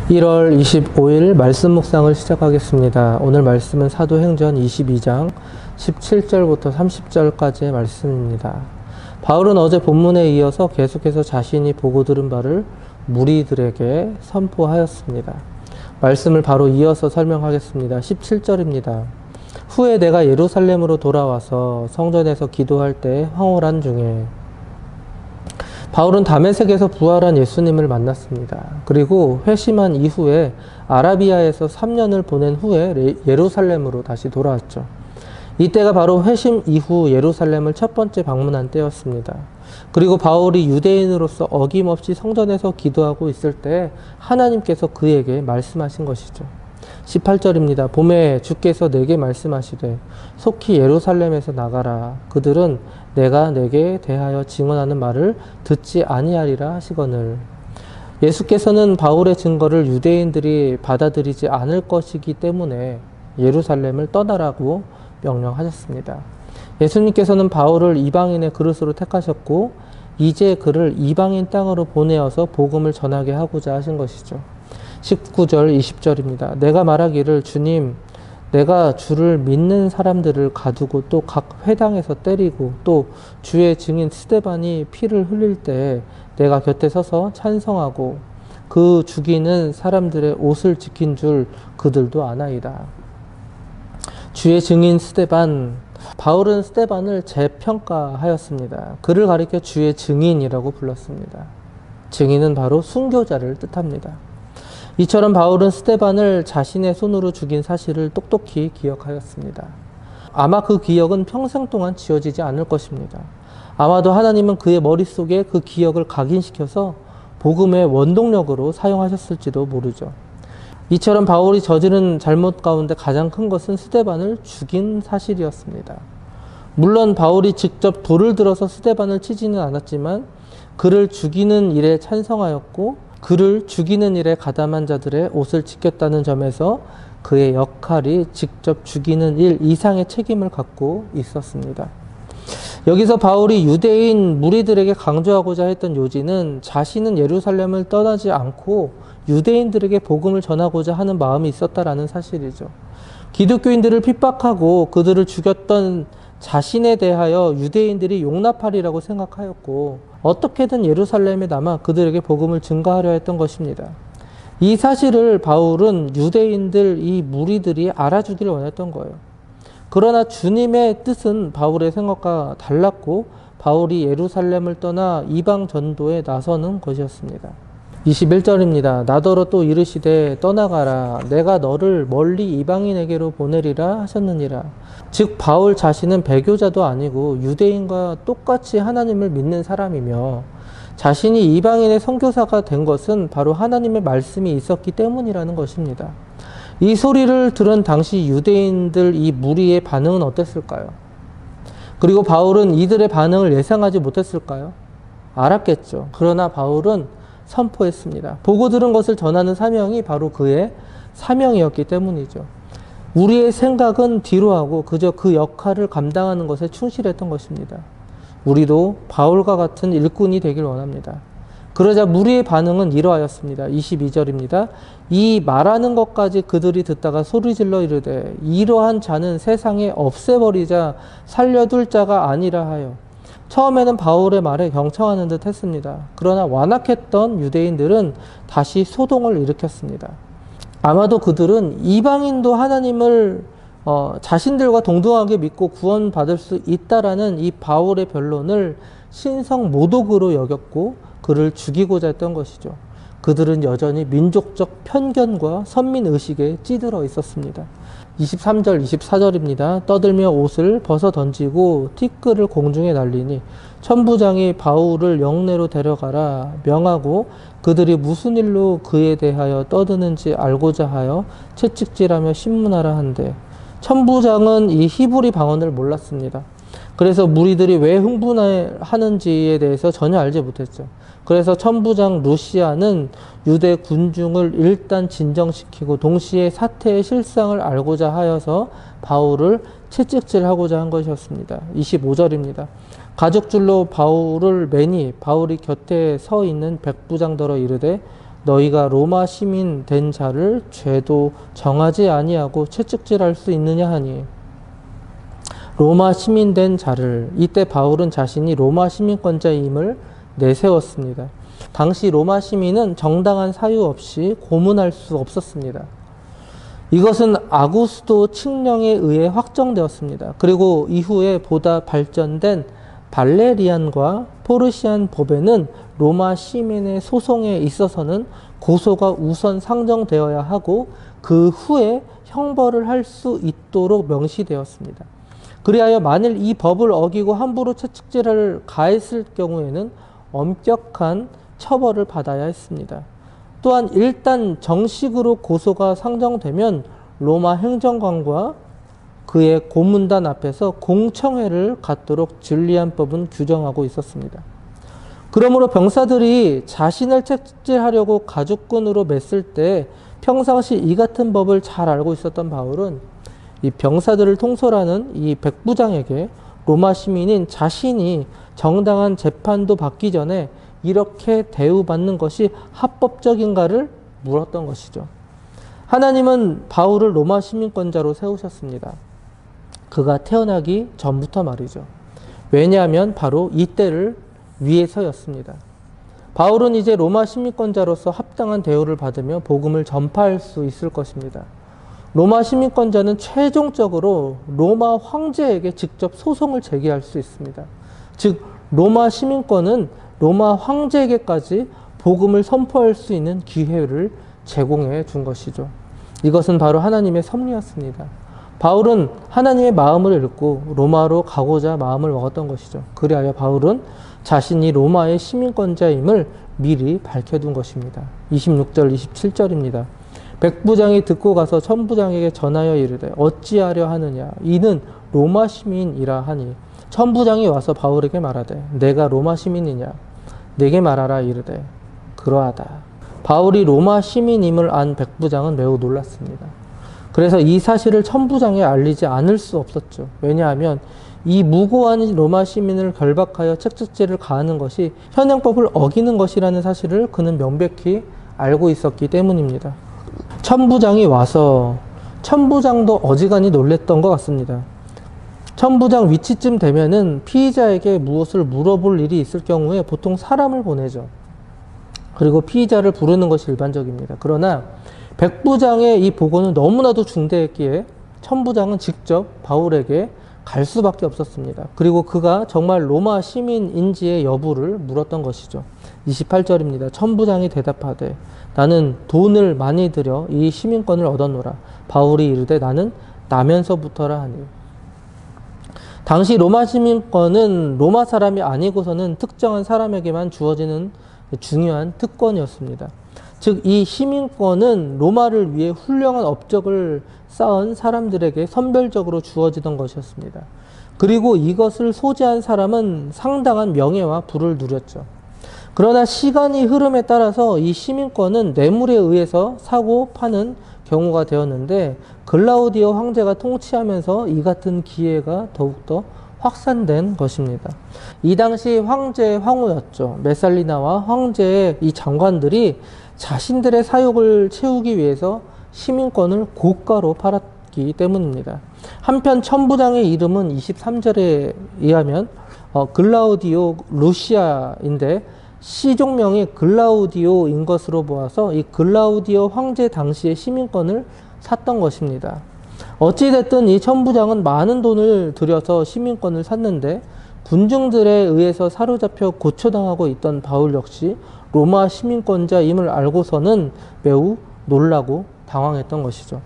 1월 25일 말씀 묵상을 시작하겠습니다. 오늘 말씀은 사도행전 22장 17절부터 30절까지의 말씀입니다. 바울은 어제 본문에 이어서 계속해서 자신이 보고 들은 바를 무리들에게 선포하였습니다. 말씀을 바로 이어서 설명하겠습니다. 17절입니다. 후에 내가 예루살렘으로 돌아와서 성전에서 기도할 때 황홀한 중에 바울은 다메섹에서 부활한 예수님을 만났습니다. 그리고 회심한 이후에 아라비아에서 3년을 보낸 후에 예루살렘으로 다시 돌아왔죠. 이때가 바로 회심 이후 예루살렘을 첫 번째 방문한 때였습니다. 그리고 바울이 유대인으로서 어김없이 성전에서 기도하고 있을 때 하나님께서 그에게 말씀하신 것이죠. 18절입니다. 봄에 주께서 내게 말씀하시되 속히 예루살렘에서 나가라. 그들은 내가 내게 대하여 증언하는 말을 듣지 아니하리라 하시거늘. 예수께서는 바울의 증거를 유대인들이 받아들이지 않을 것이기 때문에 예루살렘을 떠나라고 명령하셨습니다. 예수님께서는 바울을 이방인의 그릇으로 택하셨고 이제 그를 이방인 땅으로 보내어서 복음을 전하게 하고자 하신 것이죠. 19절 20절입니다. 내가 말하기를 주님 내가 주를 믿는 사람들을 가두고 또 각 회당에서 때리고 또 주의 증인 스데반이 피를 흘릴 때 내가 곁에 서서 찬성하고 그 죽이는 사람들의 옷을 지킨 줄 그들도 아나이다. 주의 증인 스데반, 바울은 스데반을 재평가하였습니다. 그를 가리켜 주의 증인이라고 불렀습니다. 증인은 바로 순교자를 뜻합니다. 이처럼 바울은 스데반을 자신의 손으로 죽인 사실을 똑똑히 기억하였습니다. 아마 그 기억은 평생 동안 지워지지 않을 것입니다. 아마도 하나님은 그의 머릿속에 그 기억을 각인시켜서 복음의 원동력으로 사용하셨을지도 모르죠. 이처럼 바울이 저지른 잘못 가운데 가장 큰 것은 스데반을 죽인 사실이었습니다. 물론 바울이 직접 돌을 들어서 스데반을 치지는 않았지만 그를 죽이는 일에 찬성하였고 그를 죽이는 일에 가담한 자들의 옷을 지켰다는 점에서 그의 역할이 직접 죽이는 일 이상의 책임을 갖고 있었습니다. 여기서 바울이 유대인 무리들에게 강조하고자 했던 요지는 자신은 예루살렘을 떠나지 않고 유대인들에게 복음을 전하고자 하는 마음이 있었다라는 사실이죠. 기독교인들을 핍박하고 그들을 죽였던 자신에 대하여 유대인들이 용납하리라고 생각하였고 어떻게든 예루살렘에 남아 그들에게 복음을 증거하려 했던 것입니다. 이 사실을 바울은 유대인들 이 무리들이 알아주기를 원했던 거예요. 그러나 주님의 뜻은 바울의 생각과 달랐고 바울이 예루살렘을 떠나 이방 전도에 나서는 것이었습니다. 21절입니다. 나더러 또 이르시되 떠나가라. 내가 너를 멀리 이방인에게로 보내리라 하셨느니라. 즉 바울 자신은 배교자도 아니고 유대인과 똑같이 하나님을 믿는 사람이며 자신이 이방인의 선교사가 된 것은 바로 하나님의 말씀이 있었기 때문이라는 것입니다. 이 소리를 들은 당시 유대인들 이 무리의 반응은 어땠을까요? 그리고 바울은 이들의 반응을 예상하지 못했을까요? 알았겠죠. 그러나 바울은 선포했습니다. 보고 들은 것을 전하는 사명이 바로 그의 사명이었기 때문이죠. 우리의 생각은 뒤로 하고 그저 그 역할을 감당하는 것에 충실했던 것입니다. 우리도 바울과 같은 일꾼이 되길 원합니다. 그러자 무리의 반응은 이러하였습니다. 22절입니다. 이 말하는 것까지 그들이 듣다가 소리질러 이르되 이러한 자는 세상에 없애버리자 살려둘 자가 아니라 하여. 처음에는 바울의 말에 경청하는 듯 했습니다. 그러나 완악했던 유대인들은 다시 소동을 일으켰습니다. 아마도 그들은 이방인도 하나님을 자신들과 동등하게 믿고 구원받을 수 있다라는 이 바울의 변론을 신성모독으로 여겼고 그를 죽이고자 했던 것이죠. 그들은 여전히 민족적 편견과 선민의식에 찌들어 있었습니다. 23절 24절입니다. 떠들며 옷을 벗어 던지고 티끌을 공중에 날리니 천부장이 바울을 영내로 데려가라 명하고 그들이 무슨 일로 그에 대하여 떠드는지 알고자 하여 채찍질하며 신문하라 한대. 천부장은 이 히브리 방언을 몰랐습니다. 그래서 무리들이 왜 흥분하는지에 대해서 전혀 알지 못했죠. 그래서 천부장 루시아는 유대 군중을 일단 진정시키고 동시에 사태의 실상을 알고자 하여서 바울을 채찍질하고자 한 것이었습니다. 25절입니다. 가죽줄로 바울을 매니 바울이 곁에 서 있는 백부장더러 이르되 너희가 로마 시민 된 자를 죄도 정하지 아니하고 채찍질할 수 있느냐 하니. 로마 시민 된 자를, 이때 바울은 자신이 로마 시민권자임을 내세웠습니다. 당시 로마 시민은 정당한 사유 없이 고문할 수 없었습니다. 이것은 아구스도 칙령에 의해 확정되었습니다. 그리고 이후에 보다 발전된 발레리안과 포르시안 법에는 로마 시민의 소송에 있어서는 고소가 우선 상정되어야 하고 그 후에 형벌을 할 수 있도록 명시되었습니다. 그리하여 만일 이 법을 어기고 함부로 채찍질을 가했을 경우에는 엄격한 처벌을 받아야 했습니다. 또한 일단 정식으로 고소가 상정되면 로마 행정관과 그의 고문단 앞에서 공청회를 갖도록 진리안법은 규정하고 있었습니다. 그러므로 병사들이 자신을 채찍질하려고 가죽끈으로 맸을 때 평상시 이 같은 법을 잘 알고 있었던 바울은 이 병사들을 통솔하는 이 백부장에게 로마 시민인 자신이 정당한 재판도 받기 전에 이렇게 대우받는 것이 합법적인가를 물었던 것이죠. 하나님은 바울을 로마 시민권자로 세우셨습니다. 그가 태어나기 전부터 말이죠. 왜냐하면 바로 이때를 위해서였습니다. 바울은 이제 로마 시민권자로서 합당한 대우를 받으며 복음을 전파할 수 있을 것입니다. 로마 시민권자는 최종적으로 로마 황제에게 직접 소송을 제기할 수 있습니다. 즉 로마 시민권은 로마 황제에게까지 복음을 선포할 수 있는 기회를 제공해 준 것이죠. 이것은 바로 하나님의 섭리였습니다. 바울은 하나님의 마음을 읽고 로마로 가고자 마음을 먹었던 것이죠. 그리하여 바울은 자신이 로마의 시민권자임을 미리 밝혀둔 것입니다. 26절, 27절입니다. 백부장이 듣고 가서 천부장에게 전하여 이르되 어찌하려 하느냐 이는 로마 시민이라 하니 천부장이 와서 바울에게 말하되 내가 로마 시민이냐 내게 말하라 이르되 그러하다. 바울이 로마 시민임을 안 백부장은 매우 놀랐습니다. 그래서 이 사실을 천부장에 알리지 않을 수 없었죠. 왜냐하면 이 무고한 로마 시민을 결박하여 채찍질을 가하는 것이 현행법을 어기는 것이라는 사실을 그는 명백히 알고 있었기 때문입니다. 천부장이 와서 천부장도 어지간히 놀랬던 것 같습니다. 천부장 위치쯤 되면은 피의자에게 무엇을 물어볼 일이 있을 경우에 보통 사람을 보내죠. 그리고 피의자를 부르는 것이 일반적입니다. 그러나 백부장의 이 보고는 너무나도 중대했기에 천부장은 직접 바울에게 갈 수밖에 없었습니다. 그리고 그가 정말 로마 시민인지의 여부를 물었던 것이죠. 28절입니다. 천부장이 대답하되 나는 돈을 많이 들여 이 시민권을 얻었노라. 바울이 이르되 나는 나면서부터라 하니. 당시 로마 시민권은 로마 사람이 아니고서는 특정한 사람에게만 주어지는 중요한 특권이었습니다. 즉 이 시민권은 로마를 위해 훌륭한 업적을 쌓은 사람들에게 선별적으로 주어지던 것이었습니다. 그리고 이것을 소지한 사람은 상당한 명예와 부를 누렸죠. 그러나 시간이 흐름에 따라서 이 시민권은 뇌물에 의해서 사고 파는 경우가 되었는데 글라우디오 황제가 통치하면서 이 같은 기회가 더욱더 확산된 것입니다. 이 당시 황제의 황후였죠. 메살리나와 황제의 이 장관들이 자신들의 사욕을 채우기 위해서 시민권을 고가로 팔았기 때문입니다. 한편 천부장의 이름은 23절에 의하면 글라우디오 루시아인데 시종명이 글라우디오인 것으로 보아서 이 글라우디오 황제 당시의 시민권을 샀던 것입니다. 어찌됐든 이 천부장은 많은 돈을 들여서 시민권을 샀는데 군중들에 의해서 사로잡혀 고초당하고 있던 바울 역시 로마 시민권자임을 알고서는 매우 놀라고 당황했던 것이죠.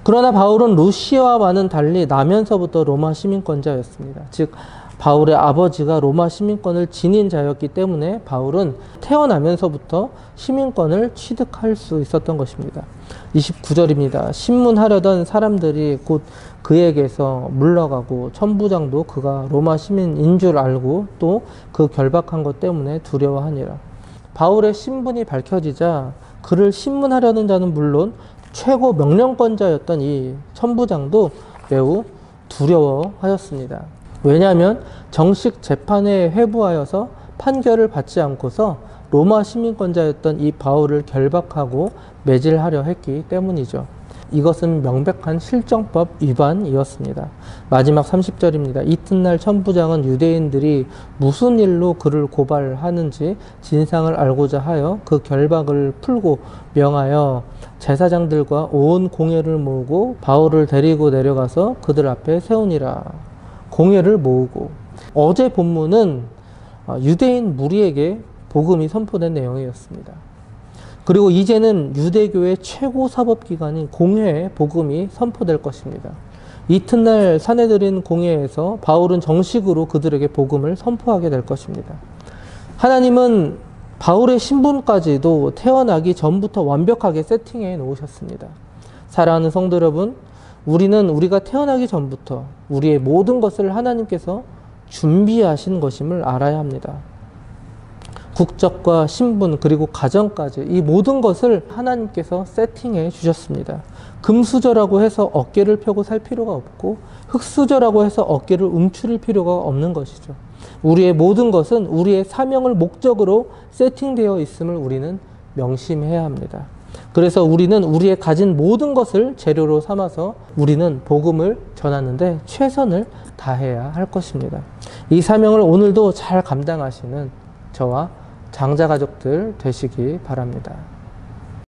그러나 바울은 루시아와는 달리 나면서부터 로마 시민권자였습니다. 즉 바울의 아버지가 로마 시민권을 지닌 자였기 때문에 바울은 태어나면서부터 시민권을 취득할 수 있었던 것입니다. 29절입니다. 신문하려던 사람들이 곧 그에게서 물러가고 천부장도 그가 로마 시민인 줄 알고 또 그 결박한 것 때문에 두려워하니라. 바울의 신분이 밝혀지자 그를 신문하려는 자는 물론 최고 명령권자였던 이 천부장도 매우 두려워하였습니다. 왜냐하면 정식 재판에 회부하여서 판결을 받지 않고서 로마 시민권자였던 이 바울을 결박하고 매질하려 했기 때문이죠. 이것은 명백한 실정법 위반이었습니다. 마지막 30절입니다. 이튿날 천부장은 유대인들이 무슨 일로 그를 고발하는지 진상을 알고자 하여 그 결박을 풀고 명하여 제사장들과 온 공회를 모으고 바울을 데리고 내려가서 그들 앞에 세우니라. 공회를 모으고, 어제 본문은 유대인 무리에게 복음이 선포된 내용이었습니다. 그리고 이제는 유대교의 최고 사법기관인 공회에 복음이 선포될 것입니다. 이튿날 사내들인 공회에서 바울은 정식으로 그들에게 복음을 선포하게 될 것입니다. 하나님은 바울의 신분까지도 태어나기 전부터 완벽하게 세팅해 놓으셨습니다. 사랑하는 성도 여러분, 우리는 우리가 태어나기 전부터 우리의 모든 것을 하나님께서 준비하신 것임을 알아야 합니다. 국적과 신분 그리고 가정까지 이 모든 것을 하나님께서 세팅해 주셨습니다. 금수저라고 해서 어깨를 펴고 살 필요가 없고 흙수저라고 해서 어깨를 움츠릴 필요가 없는 것이죠. 우리의 모든 것은 우리의 사명을 목적으로 세팅되어 있음을 우리는 명심해야 합니다. 그래서 우리는 우리의 가진 모든 것을 재료로 삼아서 우리는 복음을 전하는데 최선을 다해야 할 것입니다. 이 사명을 오늘도 잘 감당하시는 저와 장자가족들 되시기 바랍니다.